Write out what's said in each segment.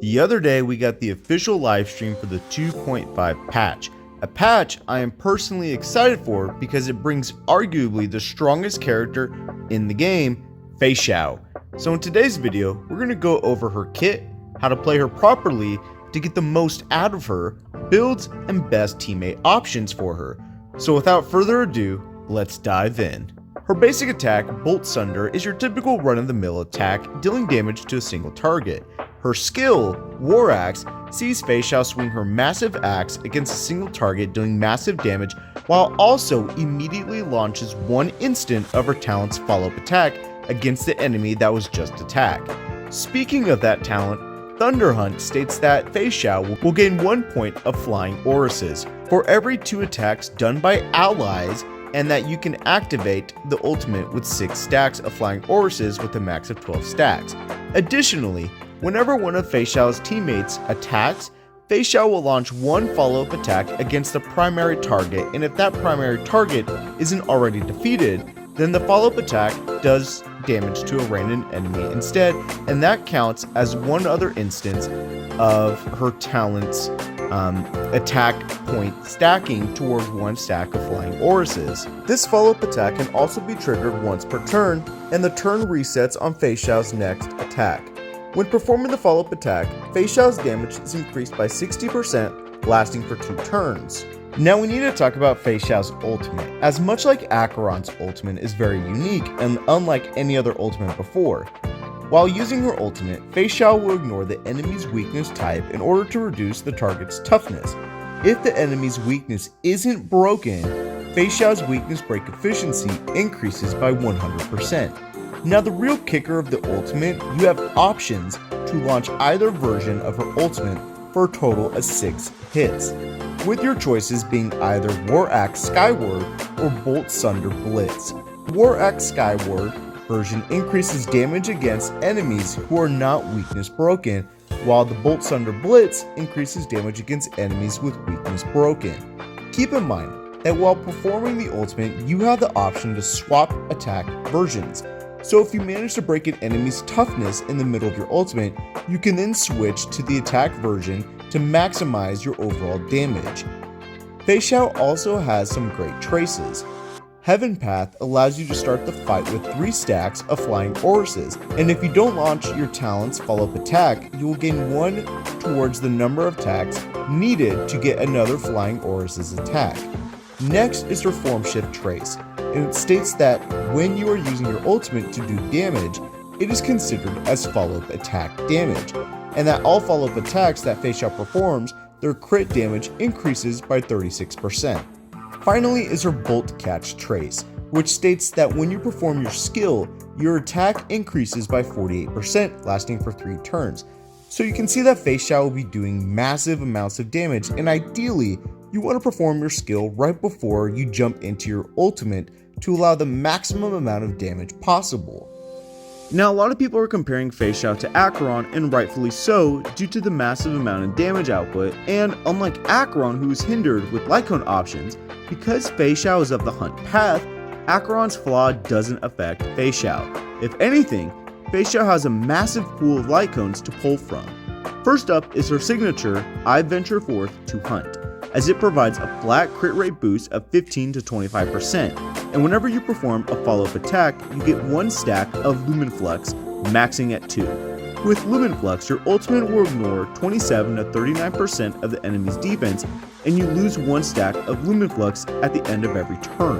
The other day we got the official live stream for the 2.5 patch, a patch I am personally excited for because it brings arguably the strongest character in the game, Feixiao. So in today's video, we're going to go over her kit, how to play her properly to get the most out of her, builds, and best teammate options for her. So without further ado, let's dive in. Her basic attack, Bolt Sunder, is your typical run-of-the-mill attack, dealing damage to a single target. Her skill, War Axe, sees Feixiao swing her massive axe against a single target, dealing massive damage, while also immediately launches one instant of her talent's follow-up attack against the enemy that was just attacked. Speaking of that talent, Thunder Hunt states that Feixiao will gain 1 point of flying orises for every 2 attacks done by allies, and that you can activate the ultimate with 6 stacks of flying orises with a max of 12 stacks. Additionally, whenever one of Feixiao's teammates attacks, Feixiao will launch one follow-up attack against the primary target, and if that primary target isn't already defeated, then the follow-up attack does damage to a random enemy instead, and that counts as one other instance of her talent's attack point stacking towards 1 stack of flying orises. This follow-up attack can also be triggered once per turn, and the turn resets on Feixiao's next attack. When performing the follow-up attack, Feixiao's damage is increased by 60%, lasting for 2 turns. Now we need to talk about Feixiao's ultimate, as much like Acheron's ultimate is very unique and unlike any other ultimate before. While using her ultimate, Feixiao will ignore the enemy's weakness type in order to reduce the target's toughness. If the enemy's weakness isn't broken, Feixiao's weakness break efficiency increases by 100%. Now the real kicker of the ultimate, you have options to launch either version of her ultimate for a total of 6 hits, with your choices being either War Axe Skyward or Bolt Sunder Blitz. War Axe Skyward version increases damage against enemies who are not weakness broken, while the Bolt Sunder Blitz increases damage against enemies with weakness broken. Keep in mind that while performing the ultimate, you have the option to swap attack versions. So if you manage to break an enemy's toughness in the middle of your ultimate, you can then switch to the attack version to maximize your overall damage. Feixiao also has some great traces. Heaven Path allows you to start the fight with 3 stacks of flying orises, and if you don't launch your talent's follow-up attack, you will gain 1 towards the number of attacks needed to get another flying orises attack. Next is her Form Shift trace, and it states that when you are using your ultimate to do damage, it is considered as follow-up attack damage, and that all follow-up attacks that Feixiao performs, their crit damage increases by 36%. Finally is her Bolt Catch trace, which states that when you perform your skill, your attack increases by 48%, lasting for 3 turns. So you can see that Feixiao will be doing massive amounts of damage, and ideally, you want to perform your skill right before you jump into your ultimate to allow the maximum amount of damage possible. Now, a lot of people are comparing Feixiao to Acheron, and rightfully so, due to the massive amount of damage output, and unlike Acheron, who is hindered with Lycone options, because Feixiao is of the Hunt path, Acheron's flaw doesn't affect Feixiao. If anything, Feixiao has a massive pool of Lycones to pull from. First up is her signature, I Venture Forth to Hunt, as it provides a flat crit rate boost of 15 to 25%, and whenever you perform a follow-up attack, you get 1 stack of Lumen Flux, maxing at 2. With Lumen Flux, your ultimate will ignore 27 to 39% of the enemy's defense, and you lose 1 stack of Lumen Flux at the end of every turn.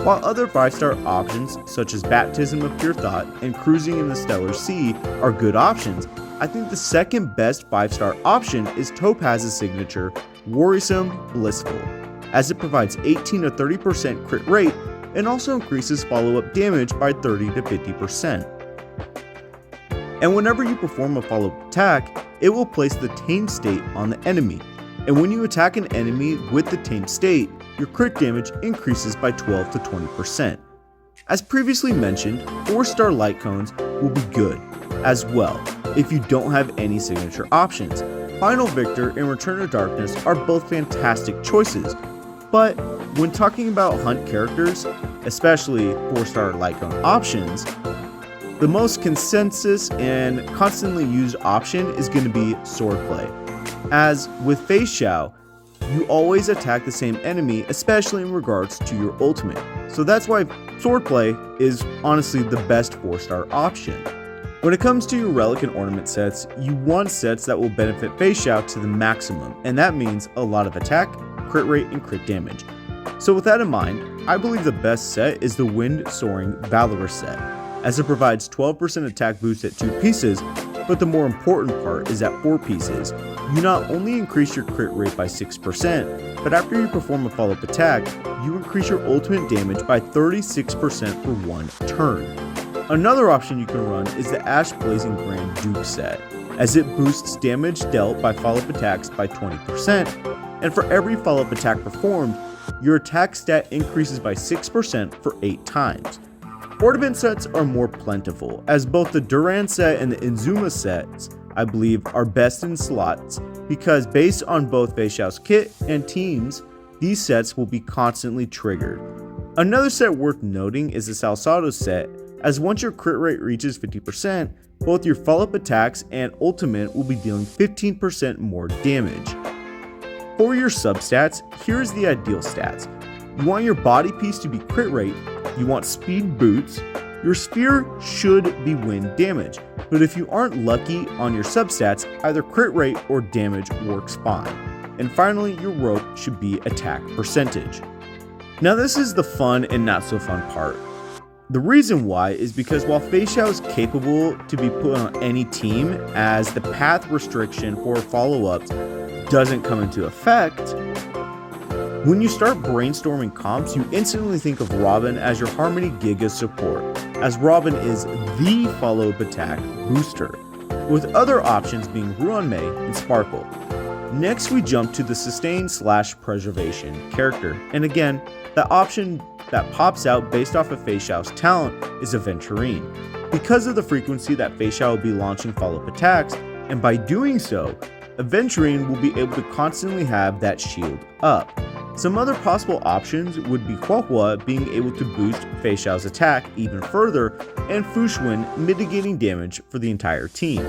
While other 5-star options, such as Baptism of Pure Thought and Cruising in the Stellar Sea, are good options, I think the second best 5-star option is Topaz's signature, Worrisome Blissful, as it provides 18 to 30% crit rate and also increases follow-up damage by 30 to 50%. And whenever you perform a follow-up attack, it will place the tamed state on the enemy, and when you attack an enemy with the tamed state, your crit damage increases by 12 to 20%. As previously mentioned, 4-star light cones will be good as well if you don't have any signature options. Final Victor and Return to Darkness are both fantastic choices, but when talking about Hunt characters, especially 4-star Lycone options, The most consensus and constantly used option is going to be swordplay. As with Feixiao, you always attack the same enemy, especially in regards to your ultimate. So that's why swordplay is honestly the best 4-star option. When it comes to your relic and ornament sets, you want sets that will benefit Feixiao to the maximum, and that means a lot of attack, crit rate, and crit damage. So with that in mind, I believe the best set is the Wind Soaring Valorous set, as it provides 12% attack boost at 2 pieces, but the more important part is at 4 pieces. You not only increase your crit rate by 6%, but after you perform a follow-up attack, you increase your ultimate damage by 36% for 1 turn. Another option you can run is the Ash Blazing Grand Duke set, as it boosts damage dealt by follow-up attacks by 20%, and for every follow-up attack performed, your attack stat increases by 6% for 8 times. Ornament sets are more plentiful, as both the Duran set and the Inzuma sets, I believe, are best in slots, because based on both Feixiao's kit and teams, these sets will be constantly triggered. Another set worth noting is the Salsado set, as once your crit rate reaches 50%, both your follow-up attacks and ultimate will be dealing 15% more damage. For your substats, here's the ideal stats. You want your body piece to be crit rate, you want speed boots, your spear should be wind damage, but if you aren't lucky on your substats, either crit rate or damage works fine. And finally, your rope should be attack percentage. Now this is the fun and not so fun part. The reason why is because while Feixiao is capable to be put on any team, as the path restriction for follow-ups doesn't come into effect, when you start brainstorming comps, you instantly think of Robin as your Harmony Giga support, as Robin is the follow-up attack booster, with other options being Ruanmei and Sparkle. Next we jump to the sustain/preservation character, and again, the option that pops out based off of Feixiao's talent is Aventurine, because of the frequency that Feixiao will be launching follow-up attacks, and by doing so, Aventurine will be able to constantly have that shield up. Some other possible options would be Huohua being able to boost Feixiao's attack even further, and Fushwen mitigating damage for the entire team.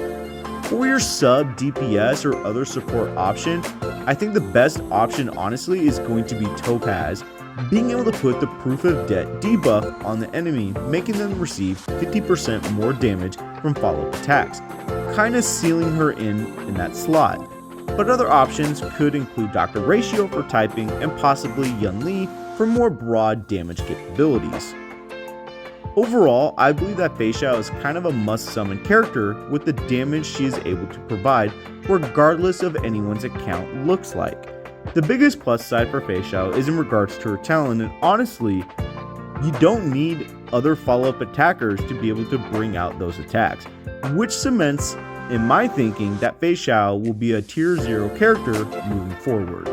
For your sub, DPS, or other support option, I think the best option honestly is going to be Topaz, being able to put the Proof of Debt debuff on the enemy, making them receive 50% more damage from follow-up attacks, kinda sealing her in that slot. But other options could include Dr. Ratio for typing and possibly Yun Li for more broad damage capabilities. Overall, I believe that Feixiao is kind of a must-summon character with the damage she is able to provide regardless of anyone's account looks like. The biggest plus side for Feixiao is in regards to her talent, and honestly, you don't need other follow-up attackers to be able to bring out those attacks, which cements, in my thinking, that Feixiao will be a tier 0 character moving forward.